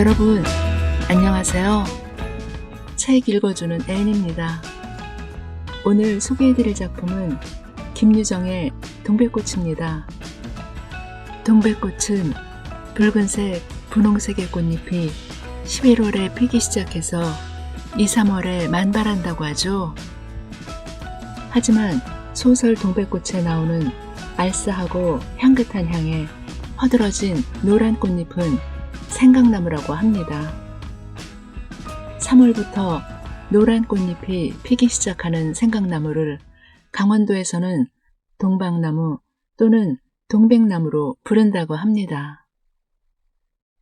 여러분, 안녕하세요. 책 읽어주는 앤입니다. 오늘 소개해드릴 작품은 김유정의 동백꽃입니다. 동백꽃은 붉은색, 분홍색의 꽃잎이 11월에 피기 시작해서 2, 3월에 만발한다고 하죠. 하지만 소설 동백꽃에 나오는 알싸하고 향긋한 향에 허들어진 노란 꽃잎은 생강나무라고 합니다. 3월부터 노란 꽃잎이 피기 시작하는 생강나무를 강원도에서는 동박나무 또는 동백나무로 부른다고 합니다.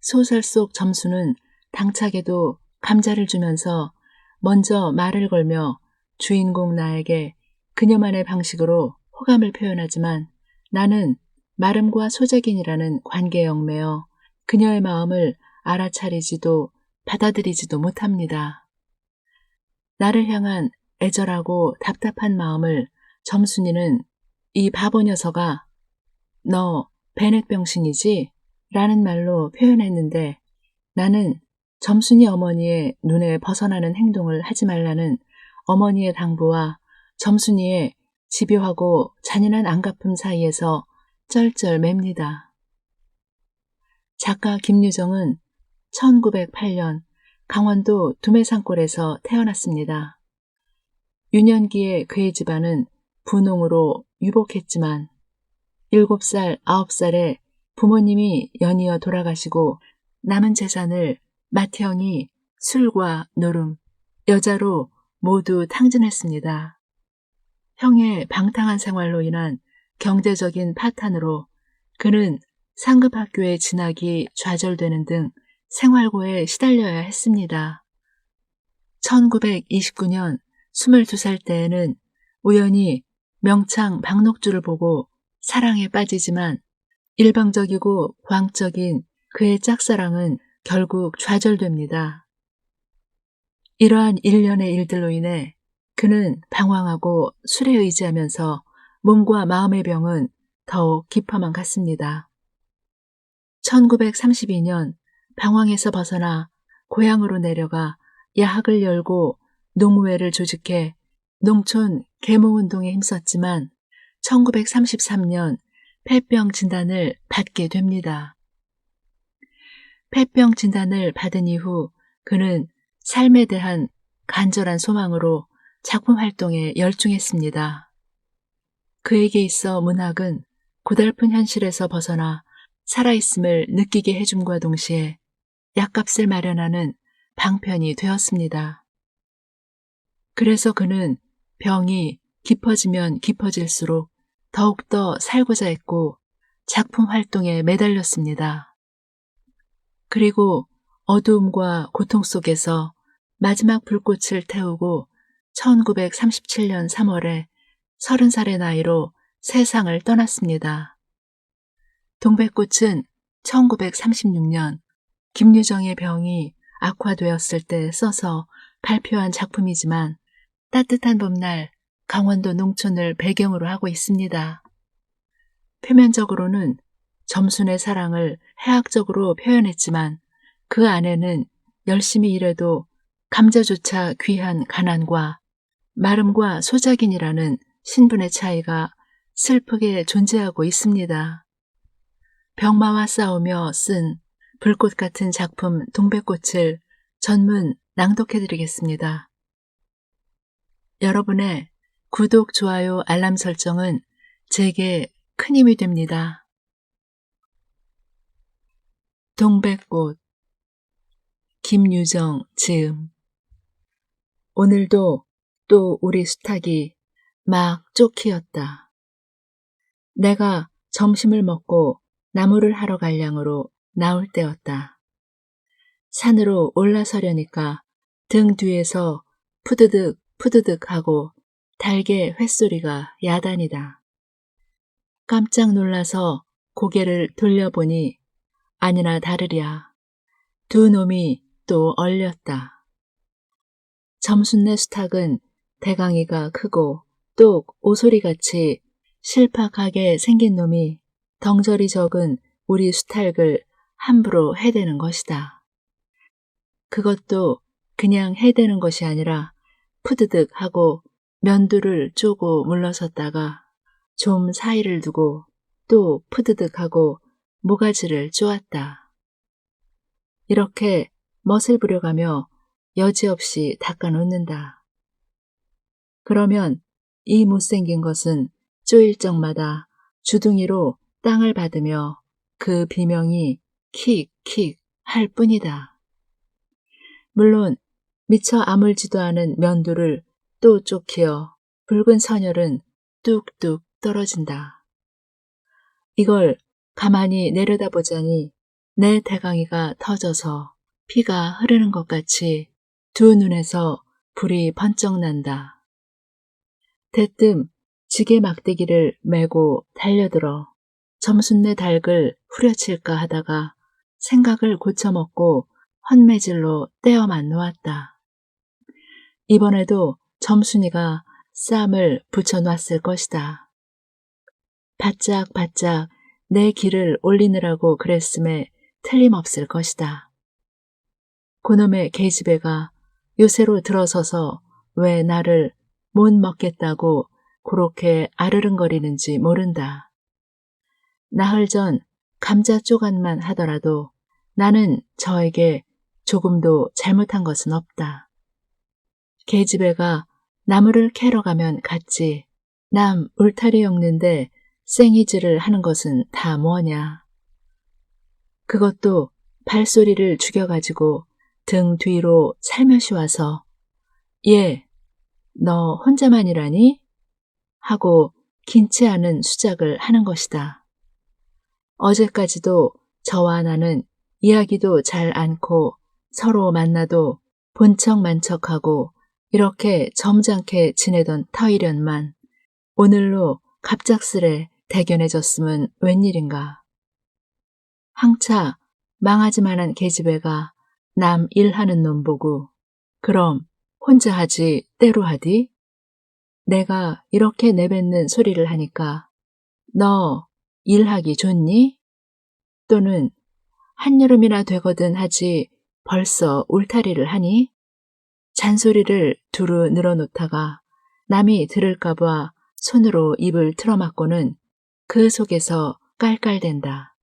소설 속 점수는 당차게도 감자를 주면서 먼저 말을 걸며 주인공 나에게 그녀만의 방식으로 호감을 표현하지만 나는 마름과 소작인이라는 관계에 얽매여 그녀의 마음을 알아차리지도 받아들이지도 못합니다. 나를 향한 애절하고 답답한 마음을 점순이는 이 바보 녀석아, 너 베넷병신이지? 라는 말로 표현했는데 나는 점순이 어머니의 눈에 벗어나는 행동을 하지 말라는 어머니의 당부와 점순이의 집요하고 잔인한 안갚음 사이에서 쩔쩔 맵니다. 작가 김유정은 1908년 강원도 두매산골에서 태어났습니다. 유년기에 그의 집안은 분홍으로 유복했지만 7살, 9살에 부모님이 연이어 돌아가시고 남은 재산을 맏형이 술과 노름, 여자로 모두 탕진했습니다. 형의 방탕한 생활로 인한 경제적인 파탄으로 그는 상급학교에 진학이 좌절되는 등 생활고에 시달려야 했습니다. 1929년 22살 때에는 우연히 명창 박녹주를 보고 사랑에 빠지지만 일방적이고 광적인 그의 짝사랑은 결국 좌절됩니다. 이러한 일련의 일들로 인해 그는 방황하고 술에 의지하면서 몸과 마음의 병은 더욱 깊어만 갔습니다. 1932년 방황에서 벗어나 고향으로 내려가 야학을 열고 농우회를 조직해 농촌 계몽운동에 힘썼지만 1933년 폐병 진단을 받게 됩니다. 폐병 진단을 받은 이후 그는 삶에 대한 간절한 소망으로 작품 활동에 열중했습니다. 그에게 있어 문학은 고달픈 현실에서 벗어나 살아있음을 느끼게 해줌과 동시에 약값을 마련하는 방편이 되었습니다. 그래서 그는 병이 깊어지면 깊어질수록 더욱더 살고자 했고 작품 활동에 매달렸습니다. 그리고 어두움과 고통 속에서 마지막 불꽃을 태우고 1937년 3월에 30살의 나이로 세상을 떠났습니다. 동백꽃은 1936년 김유정의 병이 악화되었을 때 써서 발표한 작품이지만 따뜻한 봄날 강원도 농촌을 배경으로 하고 있습니다. 표면적으로는 점순의 사랑을 해학적으로 표현했지만 그 안에는 열심히 일해도 감자조차 귀한 가난과 마름과 소작인이라는 신분의 차이가 슬프게 존재하고 있습니다. 병마와 싸우며 쓴 불꽃 같은 작품 동백꽃을 전문 낭독해드리겠습니다. 여러분의 구독, 좋아요, 알람 설정은 제게 큰 힘이 됩니다. 동백꽃 김유정 지음. 오늘도 또 우리 수탉이 막 쫓기었다. 내가 점심을 먹고 나무를 하러 갈 양으로 나올 때였다. 산으로 올라서려니까 등 뒤에서 푸드득 푸드득 하고 달개 횟소리가 야단이다. 깜짝 놀라서 고개를 돌려보니 아니나 다르랴. 두 놈이 또 얼렸다. 점순네 수탉은 대강이가 크고 똑 오소리같이 실팍하게 생긴 놈이 덩저리 적은 우리 수탉을 함부로 해대는 것이다. 그것도 그냥 해대는 것이 아니라 푸드득 하고 면두를 쪼고 물러섰다가 좀 사이를 두고 또 푸드득 하고 모가지를 쪼았다. 이렇게 멋을 부려가며 여지없이 닦아놓는다. 그러면 이 못생긴 것은 쪼일 적마다 주둥이로 땅을 받으며 그 비명이 킥킥 할 뿐이다. 물론 미처 아물지도 않은 면두를 또 쪽히어 붉은 선혈은 뚝뚝 떨어진다. 이걸 가만히 내려다보자니 내 대강이가 터져서 피가 흐르는 것 같이 두 눈에서 불이 번쩍 난다. 대뜸 지게 막대기를 메고 달려들어 점순내 닭을 후려칠까 하다가 생각을 고쳐먹고 헌매질로 떼어만 놓았다. 이번에도 점순이가 쌈을 붙여놨을 것이다. 바짝바짝 내 기를 올리느라고 그랬음에 틀림없을 것이다. 그놈의 계집애가 요새로 들어서서 왜 나를 못 먹겠다고 그렇게 아르릉거리는지 모른다. 나흘 전 감자 쪼간만 하더라도 나는 저에게 조금도 잘못한 것은 없다. 계집애가 나무를 캐러 가면 갔지. 남 울타리 엮는데 생이질을 하는 것은 다 뭐냐. 그것도 발소리를 죽여가지고 등 뒤로 살며시 와서 예, 너 혼자만이라니? 하고 긴치 않은 수작을 하는 것이다. 어제까지도 저와 나는 이야기도 잘 않고 서로 만나도 본척만척하고 이렇게 점잖게 지내던 터이련만 오늘로 갑작스레 대견해졌으면 웬일인가. 항차 망하지만한 계집애가 남 일하는 놈 보고 그럼 혼자 하지 때로 하디? 내가 이렇게 내뱉는 소리를 하니까 너 일하기 좋니? 또는 한여름이나 되거든 하지 벌써 울타리를 하니? 잔소리를 두루 늘어놓다가 남이 들을까봐 손으로 입을 틀어막고는 그 속에서 깔깔댄다.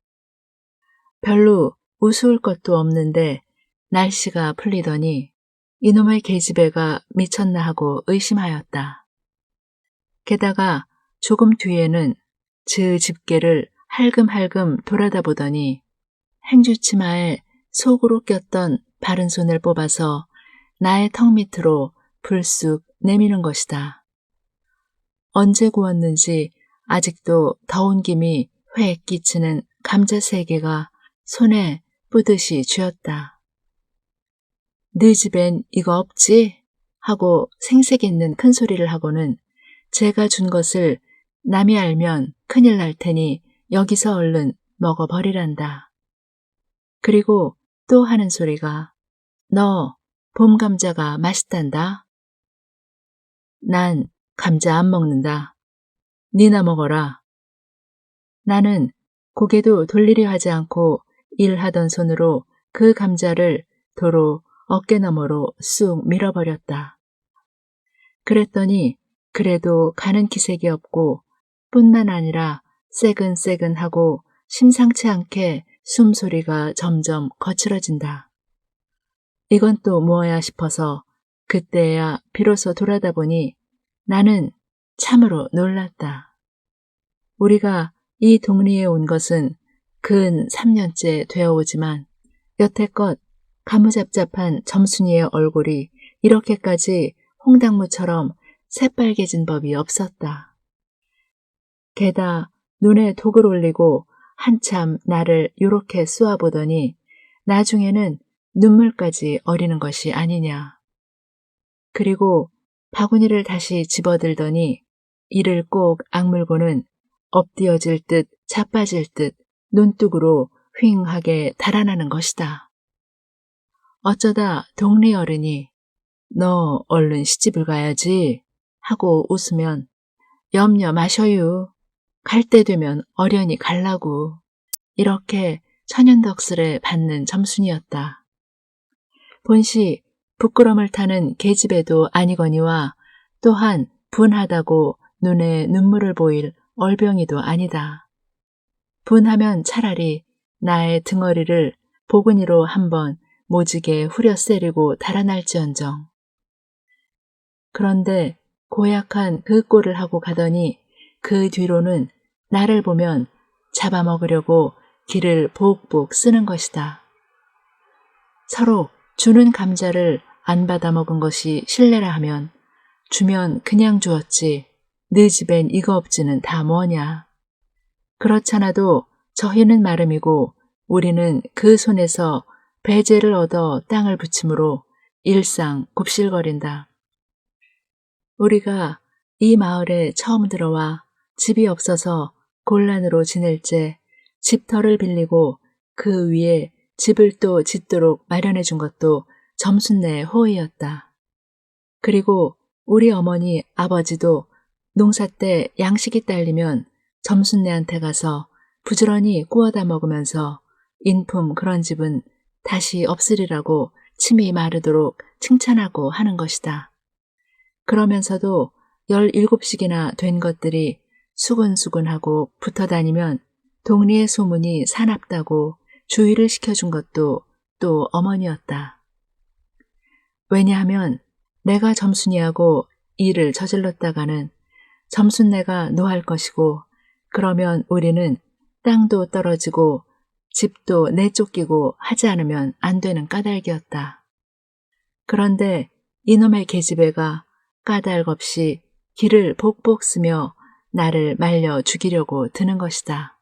별로 우스울 것도 없는데 날씨가 풀리더니 이놈의 계집애가 미쳤나 하고 의심하였다. 게다가 조금 뒤에는 즈 집게를 할금할금 돌아다 보더니 행주치마에 속으로 꼈던 바른 손을 뽑아서 나의 턱 밑으로 불쑥 내미는 것이다. 언제 구웠는지 아직도 더운 김이 회에 끼치는 감자 3개가 손에 뿌듯이 쥐었다. 네 집엔 이거 없지? 하고 생색 있는 큰 소리를 하고는 제가 준 것을 남이 알면 큰일 날 테니 여기서 얼른 먹어버리란다. 그리고 또 하는 소리가 너 봄감자가 맛있단다. 난 감자 안 먹는다. 니나 먹어라. 나는 고개도 돌리려 하지 않고 일하던 손으로 그 감자를 도로 어깨너머로 쑥 밀어버렸다. 그랬더니 그래도 가는 기색이 없고 뿐만 아니라 새근새근하고 심상치 않게 숨소리가 점점 거칠어진다. 이건 또 뭐야 싶어서 그때야 비로소 돌아다 보니 나는 참으로 놀랐다. 우리가 이 동리에 온 것은 근 3년째 되어오지만 여태껏 가무잡잡한 점순이의 얼굴이 이렇게까지 홍당무처럼 새빨개진 법이 없었다. 게다 눈에 독을 올리고 한참 나를 요렇게 쏘아보더니 나중에는 눈물까지 어리는 것이 아니냐. 그리고 바구니를 다시 집어들더니 이를 꼭 악물고는 엎디어질 듯 자빠질 듯 눈뚝으로 휑하게 달아나는 것이다. 어쩌다 동리 어른이 너 얼른 시집을 가야지 하고 웃으면 염려 마셔유. 갈 때 되면 어련히 갈라고. 이렇게 천연덕스레 받는 점순이었다. 본시 부끄럼을 타는 계집애도 아니거니와 또한 분하다고 눈에 눈물을 보일 얼병이도 아니다. 분하면 차라리 나의 등어리를 보근이로 한번 모지게 후려 세리고 달아날지언정. 그런데 고약한 그 꼴을 하고 가더니 그 뒤로는 나를 보면 잡아먹으려고 기를 복복 쓰는 것이다. 서로 주는 감자를 안 받아 먹은 것이 실례라 하면 주면 그냥 주었지 네 집엔 이거 없지는 다 뭐냐. 그렇잖아도 저희는 마름이고 우리는 그 손에서 배제를 얻어 땅을 붙임으로 일상 굽실거린다. 우리가 이 마을에 처음 들어와 집이 없어서 곤란으로 지낼 때 집터를 빌리고 그 위에 집을 또 짓도록 마련해 준 것도 점순네 호의였다. 그리고 우리 어머니 아버지도 농사 때 양식이 딸리면 점순네한테 가서 부지런히 구워다 먹으면서 인품 그런 집은 다시 없으리라고 침이 마르도록 칭찬하고 하는 것이다. 그러면서도 17씩이나 된 것들이 수근수근하고 붙어다니면 동리의 소문이 사납다고 주의를 시켜준 것도 또 어머니였다. 왜냐하면 내가 점순이하고 일을 저질렀다가는 점순내가 노할 것이고 그러면 우리는 땅도 떨어지고 집도 내쫓기고 하지 않으면 안 되는 까닭이었다. 그런데 이놈의 계집애가 까닭 없이 기를 복복 쓰며 나를 말려 죽이려고 드는 것이다.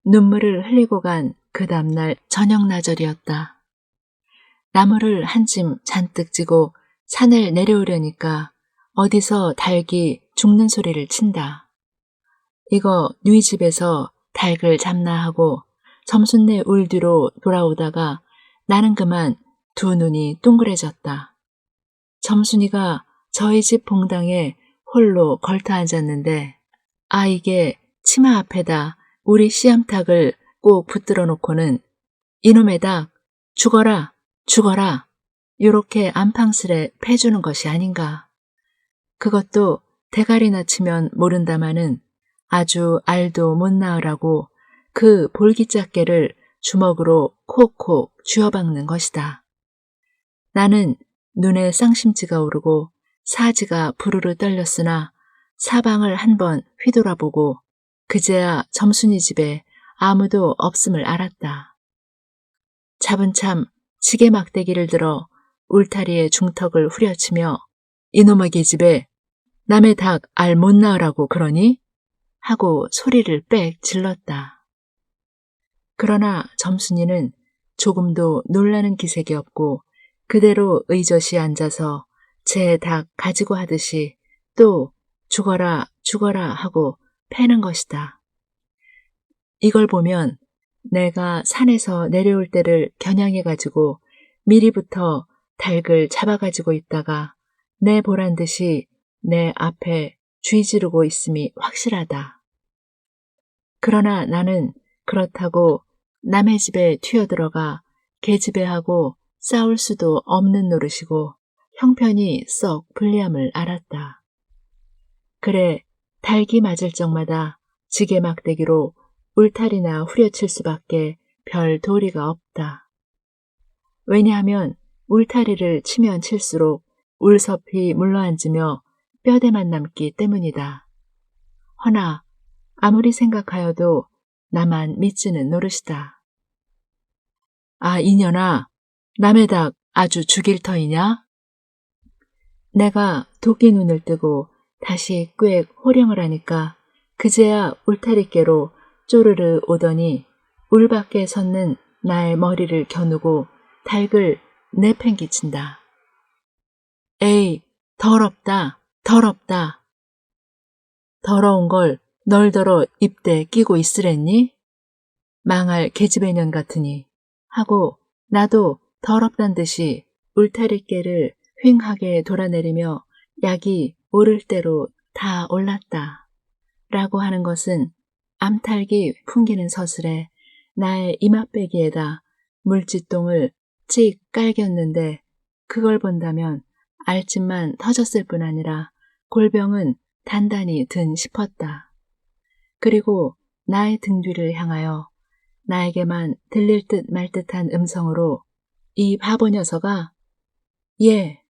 눈물을 흘리고 간 그 다음날 저녁나절이었다. 나무를 한 짐 잔뜩 지고 산을 내려오려니까 어디서 닭이 죽는 소리를 친다. 이거 누이 집에서 닭을 잡나 하고 점순네 울 뒤로 돌아오다가 나는 그만 두 눈이 둥그레졌다. 점순이가 저희 집 봉당에 홀로 걸터 앉았는데 이게 치마 앞에다 우리 씨암탉을 꼭 붙들어 놓고는 이놈의 닭 죽어라 죽어라 요렇게 안팡스레 패주는 것이 아닌가. 그것도 대가리나 치면 모른다마는 아주 알도 못 낳으라고 그 볼기짝개를 주먹으로 콕콕 쥐어박는 것이다. 나는 눈에 쌍심지가 오르고 사지가 부르르 떨렸으나 사방을 한번 휘돌아보고 그제야 점순이 집에 아무도 없음을 알았다. 차분참 지게 막대기를 들어 울타리에 중턱을 후려치며 이놈의 계집애 남의 닭 알 못 낳으라고 그러니? 하고 소리를 빽 질렀다. 그러나 점순이는 조금도 놀라는 기색이 없고 그대로 의젓이 앉아서 제 닭 가지고 하듯이 또 죽어라 죽어라 하고 패는 것이다. 이걸 보면 내가 산에서 내려올 때를 겨냥해가지고 미리부터 닭을 잡아가지고 있다가 내 보란 듯이 내 앞에 쥐지르고 있음이 확실하다. 그러나 나는 그렇다고 남의 집에 튀어들어가 계집애하고 싸울 수도 없는 노릇이고 형편이 썩 불리함을 알았다. 그래 닭이 맞을 적마다 지게 막대기로 울타리나 후려칠 수밖에 별 도리가 없다. 왜냐하면 울타리를 치면 칠수록 울섭이 물러앉으며 뼈대만 남기 때문이다. 허나 아무리 생각하여도 나만 믿지는 노릇이다. 이년아, 남의 닭 아주 죽일 터이냐? 내가 도끼 눈을 뜨고 다시 꽤 호령을 하니까 그제야 울타리께로 쪼르르 오더니 울 밖에 섰는 나의 머리를 겨누고 닭을 내팽개친다. 에이, 더럽다, 더럽다. 더러운 걸 널더러 입대 끼고 있으랬니? 망할 계집애년 같으니 하고 나도 더럽단 듯이 울타리깨를 휑하게 돌아내리며 약이 오를 대로 다 올랐다. 라고 하는 것은 암탉이 풍기는 서슬에 나의 이맛배기에다 물지똥을 찍 깔겼는데 그걸 본다면 알집만 터졌을 뿐 아니라 골병은 단단히 든 싶었다. 그리고 나의 등 뒤를 향하여 나에게만 들릴 듯 말 듯한 음성으로 이 바보 녀석아, 예,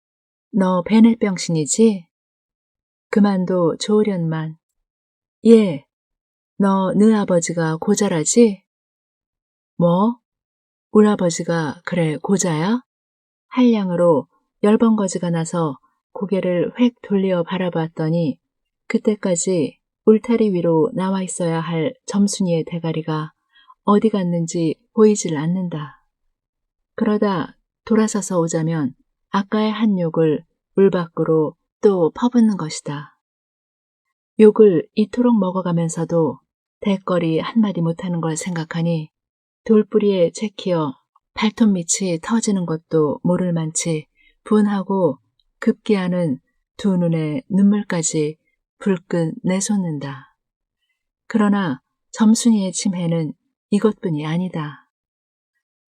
너 베넬병신이지? 그만도 좋으련만. 예, 너 네 아버지가 고자라지? 뭐? 우리 아버지가 그래 고자야? 한량으로 열번거지가 나서 고개를 획 돌려 바라봤더니 그때까지 울타리 위로 나와 있어야 할 점순이의 대가리가 어디 갔는지 보이질 않는다. 그러다 돌아서서 오자면 아까의 한 욕을 물 밖으로 또 퍼붓는 것이다. 욕을 이토록 먹어가면서도 대거리 한마디 못하는 걸 생각하니 돌뿌리에 채키어 발톱 밑이 터지는 것도 모를 만치 분하고 급기야는 두 눈에 눈물까지 불끈 내솟는다. 그러나 점순이의 침해는 이것뿐이 아니다.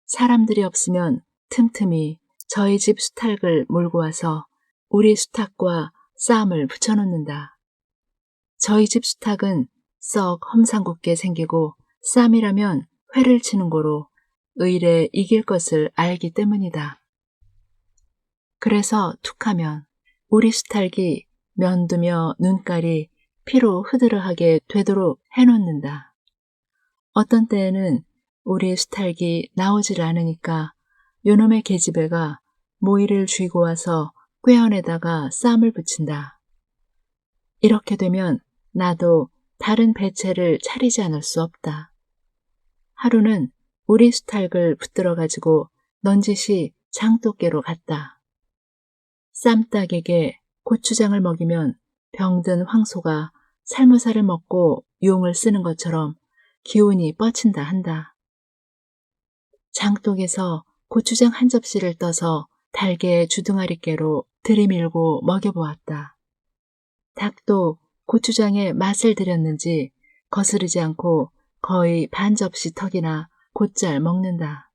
사람들이 없으면 틈틈이 저희 집 수탉을 몰고 와서 우리 수탉과 싸움을 붙여놓는다. 저희 집 수탉은 썩 험상궂게 생기고 쌈이라면 회를 치는 고로 의례 이길 것을 알기 때문이다. 그래서 툭하면 우리 수탉이 면두며 눈깔이 피로 흐드러하게 되도록 해놓는다. 어떤 때에는 우리 수탉이 나오질 않으니까 요놈의 계집애가 모이를 쥐고 와서 꾀어내다가 쌈을 붙인다. 이렇게 되면 나도 다른 배채를 차리지 않을 수 없다. 하루는 우리 수탉을 붙들어 가지고 넌지시 장독계로 갔다. 쌈닭에게 고추장을 먹이면 병든 황소가 살무살을 먹고 용을 쓰는 것처럼 기운이 뻗친다 한다. 장독에서 고추장 한 접시를 떠서 달게 주둥아리깨로 들이밀고 먹여보았다. 닭도 고추장에 맛을 들였는지 거스르지 않고 거의 반 접시 턱이나 곧잘 먹는다.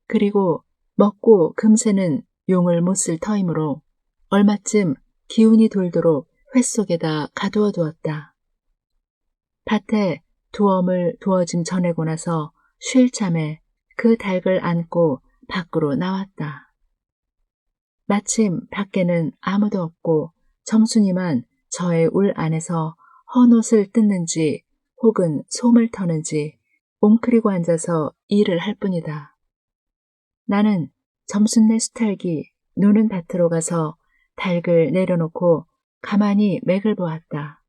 그리고 먹고 금세는 용을 못 쓸 터이므로 얼마쯤 기운이 돌도록 회 속에다 가두어 두었다. 밭에 두엄을 두어짐 전해고 나서 쉴 참에 그 닭을 안고 밖으로 나왔다. 마침 밖에는 아무도 없고 점순이만 저의 울 안에서 헌옷을 뜯는지 혹은 솜을 터는지 웅크리고 앉아서 일을 할 뿐이다. 나는 점순네 수탉이 노는 밭으로 가서 닭을 내려놓고 가만히 맥을 보았다.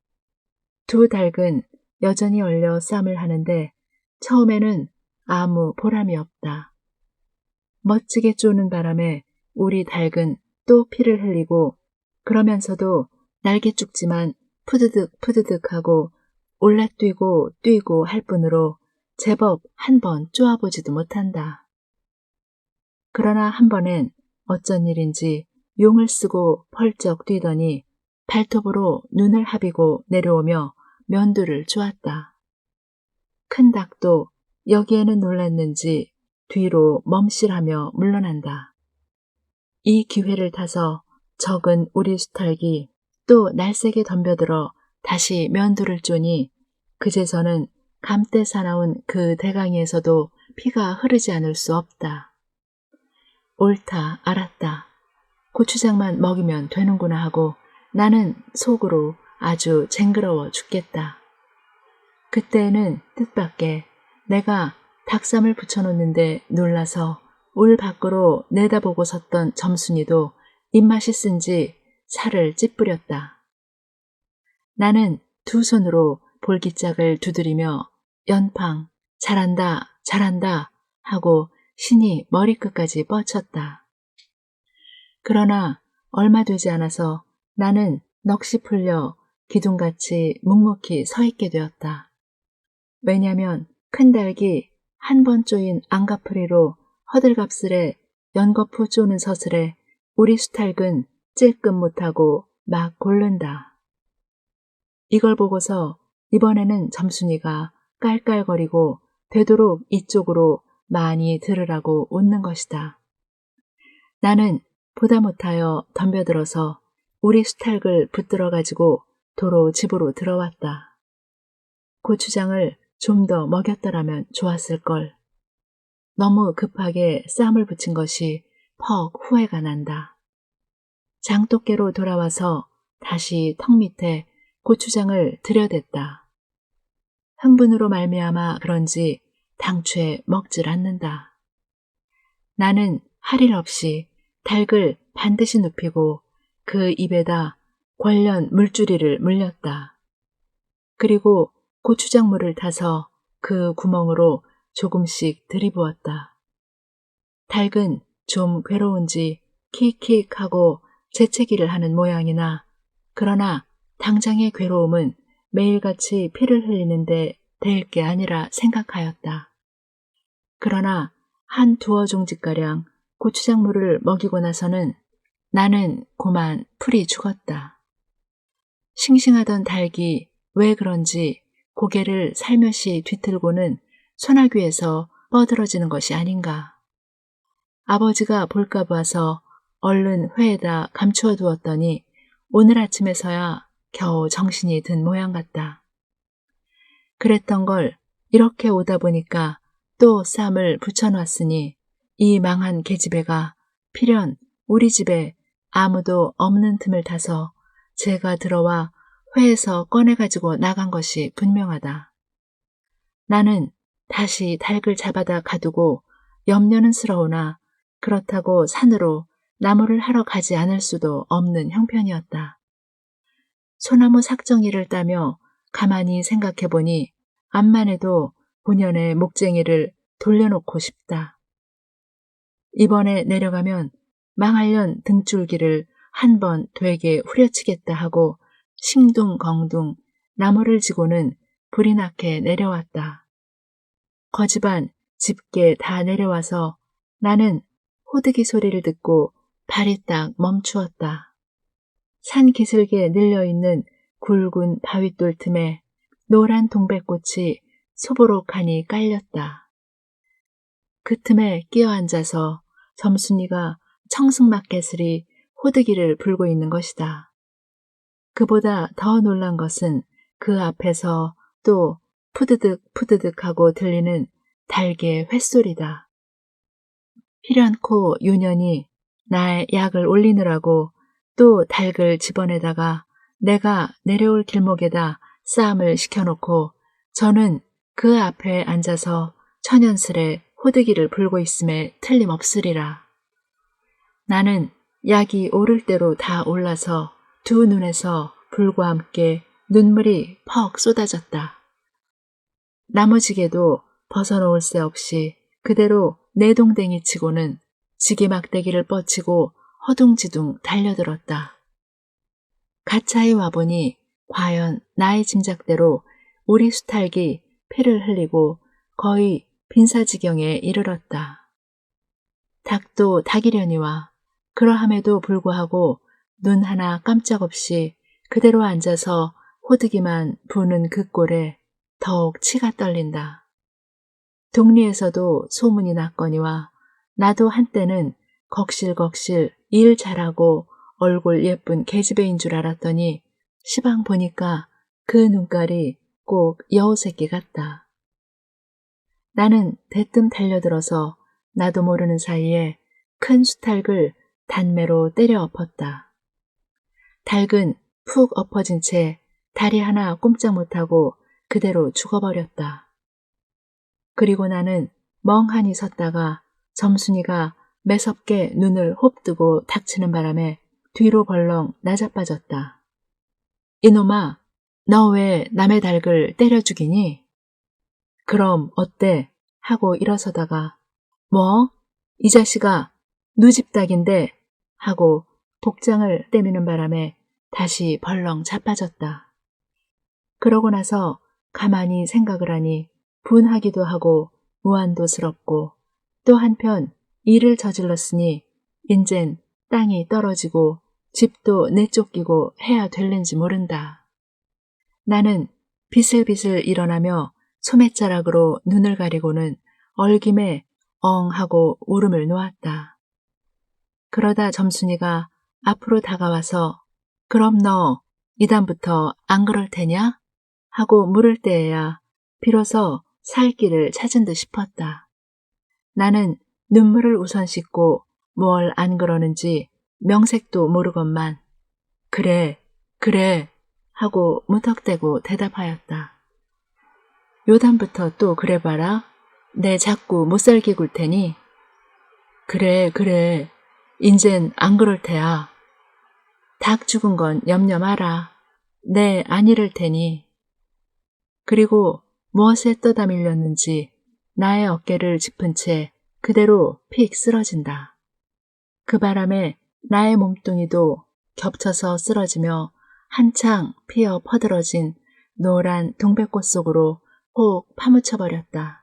두 닭은 여전히 얼려 쌈을 하는데 처음에는 아무 보람이 없다. 멋지게 쪼는 바람에 우리 닭은 또 피를 흘리고 그러면서도 날개 죽지만 푸드득 푸드득하고 올라뛰고 뛰고 할 뿐으로 제법 한 번 쪼아보지도 못한다. 그러나 한 번엔 어쩐 일인지 용을 쓰고 펄쩍 뛰더니 발톱으로 눈을 하비고 내려오며 면두를 쪼았다. 큰 닭도 여기에는 놀랐는지 뒤로 멈실하며 물러난다. 이 기회를 타서 적은 우리 수탉이 또 날쌔게 덤벼들어 다시 면두를 쪼니 그제서는 감때 사나운 그 대강에서도 피가 흐르지 않을 수 없다. 옳다, 알았다. 고추장만 먹이면 되는구나 하고 나는 속으로 아주 쟁그러워 죽겠다. 그때는 뜻밖의 내가 닭쌈을 붙여놓는데 놀라서 울 밖으로 내다보고 섰던 점순이도 입맛이 쓴지 살을 찌푸렸다. 나는 두 손으로 볼기짝을 두드리며 연팡 잘한다 잘한다 하고 신이 머리끝까지 뻗쳤다. 그러나 얼마 되지 않아서 나는 넋이 풀려 기둥같이 묵묵히 서 있게 되었다. 왜냐면 큰 닭이 한 번 쪼인 안가풀이로 허들갑슬에 연거푸 쪼는 서슬에 우리 수탉은 찔끔 못하고 막 고른다. 이걸 보고서 이번에는 점순이가 깔깔거리고 되도록 이쪽으로 많이 들으라고 웃는 것이다. 나는 보다 못하여 덤벼들어서 우리 수탉을 붙들어 가지고 도로 집으로 들어왔다. 고추장을 좀 더 먹였더라면 좋았을걸. 너무 급하게 쌈을 붙인 것이 퍽 후회가 난다. 장독깨로 돌아와서 다시 턱 밑에 고추장을 들여댔다. 흥분으로 말미암아 그런지 당최 먹질 않는다. 나는 할 일 없이 닭을 반드시 눕히고 그 입에다 관련 물주리를 물렸다. 그리고 고추장물을 타서 그 구멍으로 조금씩 들이부었다. 닭은 좀 괴로운지 킥킥 하고 재채기를 하는 모양이나 그러나 당장의 괴로움은 매일같이 피를 흘리는데 될 게 아니라 생각하였다. 그러나 한 두어 종지가량 고추장물을 먹이고 나서는 나는 고만 풀이 죽었다. 싱싱하던 닭이 왜 그런지 고개를 살며시 뒤틀고는 소나귀에서 뻗어지는 것이 아닌가. 아버지가 볼까 봐서 얼른 회에다 감추어 두었더니 오늘 아침에서야 겨우 정신이 든 모양 같다. 그랬던 걸 이렇게 오다 보니까 또 쌈을 붙여놨으니 이 망한 계집애가 필연 우리 집에 아무도 없는 틈을 타서 제가 들어와 회에서 꺼내가지고 나간 것이 분명하다. 나는 다시 닭을 잡아다 가두고 염려는 스러우나 그렇다고 산으로 나무를 하러 가지 않을 수도 없는 형편이었다. 소나무 삭정이를 따며 가만히 생각해보니 암만 해도 본연의 목쟁이를 돌려놓고 싶다. 이번에 내려가면 망할년 등줄기를 한 번 되게 후려치겠다 하고 싱둥벙둥 나무를 지고는 불이 나게 내려왔다. 거지반 짚게 다 내려와서 나는 호드기 소리를 듣고 발이 딱 멈추었다. 산 기슭에 늘려있는 굵은 바윗돌 틈에 노란 동백꽃이 소보록하니 깔렸다. 그 틈에 끼어 앉아서 점순이가 청승마켓을이 호드기를 불고 있는 것이다. 그보다 더 놀란 것은 그 앞에서 또 푸드득 푸드득 하고 들리는 닭의 횟소리다. 필연코 유년이 나의 약을 올리느라고 또 닭을 집어내다가 내가 내려올 길목에다 쌈을 시켜놓고 저는 그 앞에 앉아서 천연스레 호드기를 불고 있음에 틀림없으리라. 나는 약이 오를 대로 다 올라서 두 눈에서 불과 함께 눈물이 퍽 쏟아졌다. 나무지게도 벗어놓을 새 없이 그대로 내동댕이 치고는 지게 막대기를 뻗치고 허둥지둥 달려들었다. 가차히 와보니 과연 나의 짐작대로 우리 수탉이 피를 흘리고 거의 빈사지경에 이르렀다. 닭도 닭이려니와 그러함에도 불구하고 눈 하나 깜짝없이 그대로 앉아서 호드기만 부는 그 꼴에 더욱 치가 떨린다. 동리에서도 소문이 났거니와 나도 한때는 걱실걱실 일 잘하고 얼굴 예쁜 계집애인 줄 알았더니 시방 보니까 그 눈깔이 꼭 여우새끼 같다. 나는 대뜸 달려들어서 나도 모르는 사이에 큰 수탉을 단매로 때려 엎었다. 닭은 푹 엎어진 채 다리 하나 꼼짝 못하고 그대로 죽어버렸다. 그리고 나는 멍하니 섰다가 점순이가 매섭게 눈을 홉뜨고 닥치는 바람에 뒤로 벌렁 나자빠졌다. 이놈아, 너 왜 남의 닭을 때려 죽이니? 그럼 어때? 하고 일어서다가 뭐? 이 자식아, 누집 닭인데? 하고 복장을 떼미는 바람에 다시 벌렁 자빠졌다. 그러고 나서 가만히 생각을 하니 분하기도 하고 무안도스럽고 또 한편 일을 저질렀으니 인젠 땅이 떨어지고 집도 내쫓기고 해야 될는지 모른다. 나는 비슬비슬 일어나며 소매자락으로 눈을 가리고는 얼김에 엉 하고 울음을 놓았다. 그러다 점순이가 앞으로 다가와서 그럼 너 이다음부터 안 그럴 테냐? 하고 물을 때에야 비로소 살 길을 찾은 듯 싶었다. 나는 눈물을 우선 씻고 뭘 안 그러는지 명색도 모르건만 그래, 그래 하고 무턱대고 대답하였다. 요담부터 또 그래봐라. 내 자꾸 못살게 굴 테니. 그래, 그래. 인젠 안 그럴 테야. 닭 죽은 건 염려 마라. 내 안 이럴 테니. 그리고 무엇에 떠다 밀렸는지 나의 어깨를 짚은 채 그대로 픽 쓰러진다. 그 바람에 나의 몸뚱이도 겹쳐서 쓰러지며 한창 피어 퍼들어진 노란 동백꽃 속으로 혹 파묻혀버렸다.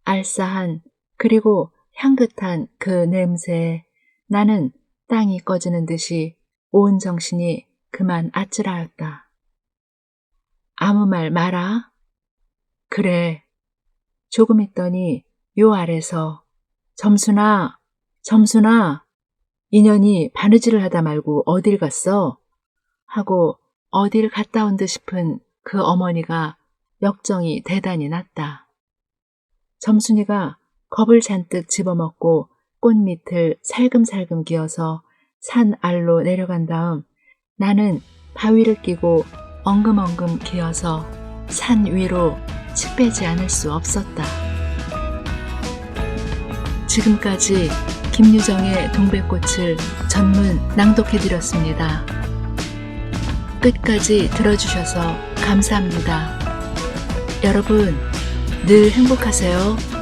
알싸한 그리고 향긋한 그 냄새에 나는 땅이 꺼지는 듯이 온 정신이 그만 아찔하였다. 아무 말 마라. 그래. 조금 있더니 요 아래서 점순아, 점순아, 인연이 바느질을 하다 말고 어딜 갔어? 하고 어딜 갔다 온 듯 싶은 그 어머니가 역정이 대단히 났다. 점순이가 겁을 잔뜩 집어먹고 꽃밑을 살금살금 기어서 산 알로 내려간 다음 나는 바위를 끼고 엉금엉금 기어서 산 위로 치 빼지 않을 수 없었다. 지금까지 김유정의 동백꽃을 전문 낭독해드렸습니다. 끝까지 들어주셔서 감사합니다. 여러분, 늘 행복하세요.